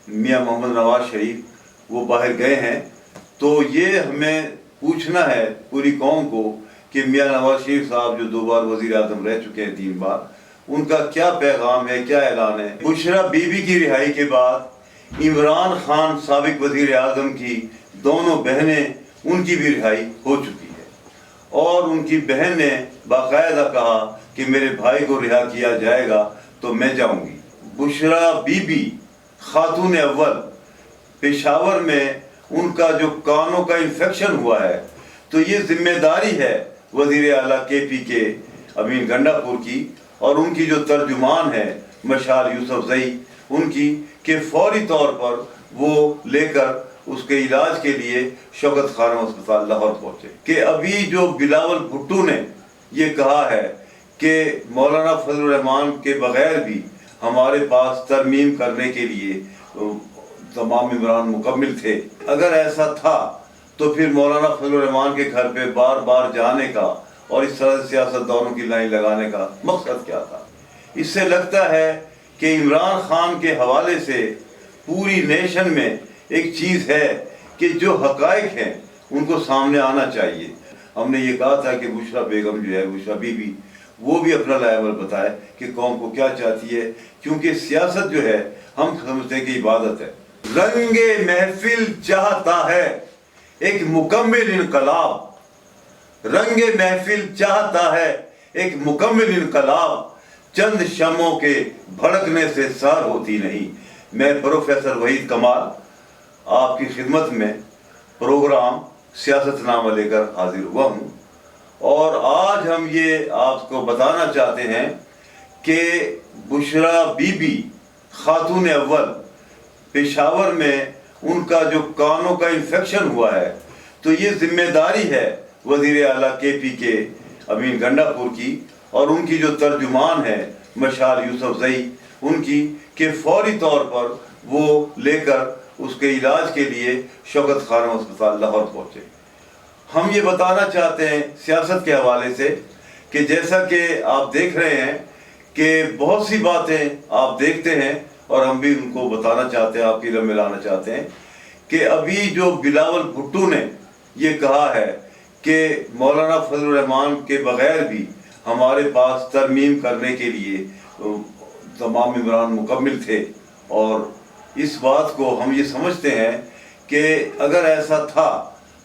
میاں محمد نواز شریف وہ باہر گئے ہیں، تو یہ ہمیں پوچھنا ہے پوری قوم کو کہ میاں نواز شریف صاحب جو 2 بار وزیر اعظم رہ چکے ہیں، 3 بار، ان کا کیا پیغام ہے، کیا اعلان ہے۔ بشرا بی بی کی رہائی کے بعد عمران خان سابق وزیر اعظم کی دونوں بہنیں، ان کی بھی رہائی ہو چکی ہے، اور ان کی بہن نے باقاعدہ کہا کہ میرے بھائی کو رہا کیا جائے گا تو میں جاؤں گی۔ بشرا بی بی خاتون اول پشاور میں ان کا جو کانوں کا انفیکشن ہوا ہے، تو یہ ذمہ داری ہے وزیر اعلیٰ KP کے امین گنڈا پور کی، اور ان کی جو ترجمان ہے مشال یوسف زئی، ان کی، کہ فوری طور پر وہ لے کر اس کے علاج کے لیے شوکت خانم ہسپتال لاہور پہنچے۔ کہ ابھی جو بلاول بھٹو نے یہ کہا ہے کہ مولانا فضل الرحمان کے بغیر بھی ہمارے پاس ترمیم کرنے کے لیے تمام ممبران مکمل تھے، اگر ایسا تھا تو پھر مولانا فضل الرحمان کے گھر پہ بار بار جانے کا اور اس طرح سے سیاست دانوں کی لائن لگانے کا مقصد کیا تھا؟ اس سے لگتا ہے کہ عمران خان کے حوالے سے پوری نیشن میں ایک چیز ہے کہ جو حقائق ہیں ان کو سامنے آنا چاہیے۔ ہم نے یہ کہا تھا کہ بشرا بیگم جو ہے، بشرا بی بی، وہ بھی اپنا لائحہ بتائے کہ قوم کو کیا چاہتی ہے، کیونکہ سیاست جو ہے ہم سمجھتے ہیں کہ عبادت ہے۔ رنگ محفل چاہتا ہے ایک مکمل انقلاب، رنگ محفل چاہتا ہے ایک مکمل انقلاب، چند شمعوں کے بھڑکنے سے سار ہوتی نہیں۔ میں پروفیسر وحید کمال آپ کی خدمت میں پروگرام سیاست نامہ لے کر حاضر ہوا ہوں، اور آج ہم یہ آپ کو بتانا چاہتے ہیں کہ بشرا بی بی خاتون اول پشاور میں ان کا جو کانوں کا انفیکشن ہوا ہے، تو یہ ذمہ داری ہے وزیر اعلیٰ KP کے امین گنڈا پور کی، اور ان کی جو ترجمان ہے مشال یوسف زئی، ان کی، کہ فوری طور پر وہ لے کر اس کے علاج کے لیے شوکت خانم ہسپتال لاہور پہنچے۔ ہم یہ بتانا چاہتے ہیں سیاست کے حوالے سے کہ جیسا کہ آپ دیکھ رہے ہیں کہ بہت سی باتیں آپ دیکھتے ہیں، اور ہم بھی ان کو بتانا چاہتے ہیں، آپ کی علم میں لانا چاہتے ہیں کہ ابھی جو بلاول بھٹو نے یہ کہا ہے کہ مولانا فضل الرحمان کے بغیر بھی ہمارے پاس ترمیم کرنے کے لیے تمام ممبران مکمل تھے، اور اس بات کو ہم یہ سمجھتے ہیں کہ اگر ایسا تھا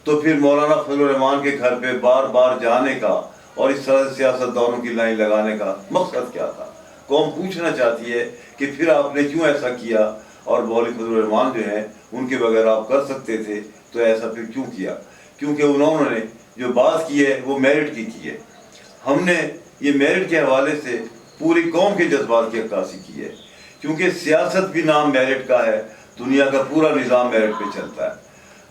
تو پھر مولانا فضل الرحمان کے گھر پہ بار بار جانے کا اور اس طرح سے سیاست دانوں کی لائن لگانے کا مقصد کیا تھا۔ قوم پوچھنا چاہتی ہے کہ پھر آپ نے کیوں ایسا کیا، اور مولوی فضل الرحمان جو ہیں ان کے بغیر آپ کر سکتے تھے، تو ایسا پھر کیوں کیا؟ کیونکہ انہوں نے جو بات کی ہے وہ میرٹ کی ہے۔ ہم نے یہ میرٹ کے حوالے سے پوری قوم کے جذبات کی عکاسی کی ہے، کیونکہ سیاست بھی نام میرٹ کا ہے، دنیا کا پورا نظام میرٹ پہ چلتا ہے۔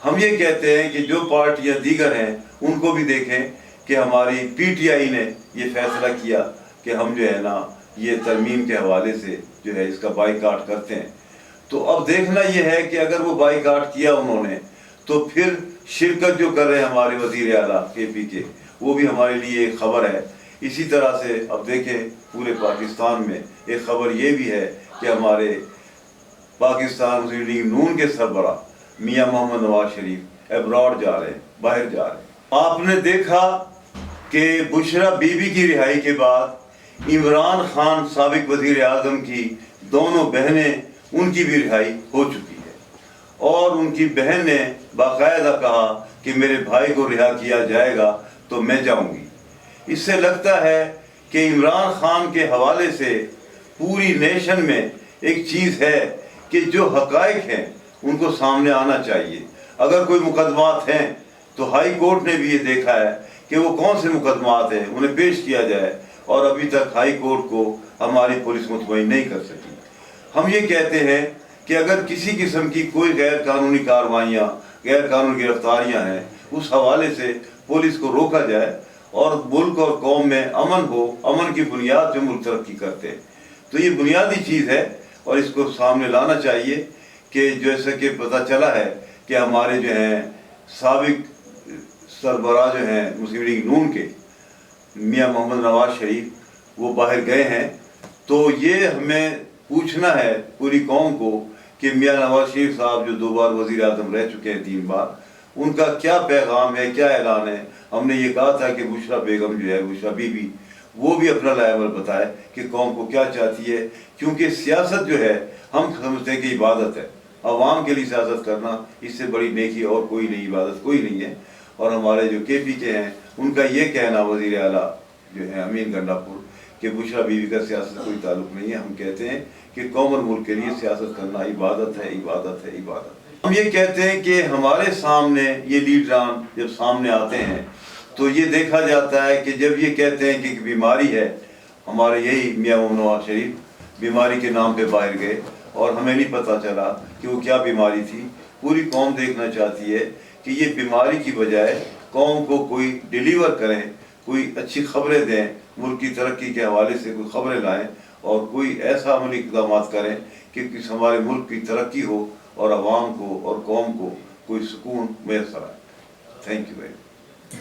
ہم یہ کہتے ہیں کہ جو پارٹیاں دیگر ہیں ان کو بھی دیکھیں کہ ہماری PTI نے یہ فیصلہ کیا کہ ہم جو ہے نا یہ ترمیم کے حوالے سے جو ہے اس کا بائیکاٹ کرتے ہیں، تو اب دیکھنا یہ ہے کہ اگر وہ بائیکاٹ کیا انہوں نے، تو پھر شرکت جو کر رہے ہیں ہمارے وزیر اعلیٰ KP کے، وہ بھی ہمارے لیے ایک خبر ہے۔ اسی طرح سے اب دیکھیں پورے پاکستان میں ایک خبر یہ بھی ہے کہ ہمارے پاکستان مسلم لیگ نون کے سربراہ میاں محمد نواز شریف ایبراڈ جا رہے ہیں، باہر جا رہے ہیں۔ آپ نے دیکھا کہ بشرا بی بی کی رہائی کے بعد عمران خان سابق وزیر اعظم کی دونوں بہنیں، ان کی بھی رہائی ہو چکی ہے، اور ان کی بہن نے باقاعدہ کہا کہ میرے بھائی کو رہا کیا جائے گا تو میں جاؤں گی۔ اس سے لگتا ہے کہ عمران خان کے حوالے سے پوری نیشن میں ایک چیز ہے کہ جو حقائق ہیں ان کو سامنے آنا چاہیے۔ اگر کوئی مقدمات ہیں تو ہائی کورٹ نے بھی یہ دیکھا ہے کہ وہ کون سے مقدمات ہیں، انہیں پیش کیا جائے، اور ابھی تک ہائی کورٹ کو ہماری پولیس مطمئن نہیں کر سکی۔ ہم یہ کہتے ہیں کہ اگر کسی قسم کی کوئی غیر قانونی کارروائیاں، غیر قانونی گرفتاریاں ہیں، اس حوالے سے پولیس کو روکا جائے، اور ملک اور قوم میں امن ہو، امن کی بنیاد پہ ملک ترقی کرتے ہیں۔ تو یہ بنیادی چیز ہے، اور اس کو سامنے لانا چاہیے کہ جیسے کہ پتہ چلا ہے کہ ہمارے جو ہیں سابق سربراہ جو ہیں مسلم لیگ نون کے میاں محمد نواز شریف وہ باہر گئے ہیں، تو یہ ہمیں پوچھنا ہے پوری قوم کو کہ میاں نواز شریف صاحب جو 2 بار وزیر اعظم رہ چکے ہیں 3 بار، ان کا کیا پیغام ہے، کیا اعلان ہے. ہم نے یہ کہا تھا کہ بشریٰ بیگم جو ہے، بشریٰ بی بی، وہ بھی اپنا رائے عمل بتائے کہ قوم کو کیا چاہتی ہے. کیونکہ سیاست جو ہے ہم سمجھتے ہیں کہ عبادت ہے، عوام کے لیے سیاست کرنا اس سے بڑی نیکی اور کوئی نہیں، عبادت کوئی نہیں ہے. اور ہمارے جو کے پی کے ہیں ان کا یہ کہنا، وزیر اعلیٰ جو ہے امین گنڈاپور، کہ بشریٰ بیوی کا سیاست سے کوئی تعلق نہیں ہے. ہم کہتے ہیں کہ قوم اور ملک کے لیے سیاست کرنا عبادت ہے، عبادت ہے، عبادت. ہم یہ کہتے ہیں کہ ہمارے سامنے یہ لیڈران جب سامنے آتے ہیں تو یہ دیکھا جاتا ہے کہ جب یہ کہتے ہیں کہ ایک بیماری ہے، ہمارے یہی میاں محمد نواز شریف بیماری کے نام پہ باہر گئے اور ہمیں نہیں پتہ چلا کہ وہ کیا بیماری تھی. پوری قوم دیکھنا چاہتی ہے کہ یہ بیماری کی بجائے قوم کو کوئی ڈیلیور کریں، کوئی اچھی خبریں دیں، ملک کی ترقی کے حوالے سے کوئی خبریں لائیں اور کوئی ایسا عملی اقدامات کریں کہ ہمارے ملک کی ترقی ہو اور عوام کو اور قوم کو کوئی سکون میسر آئے. Thank you very much.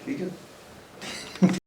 ٹھیک ہے.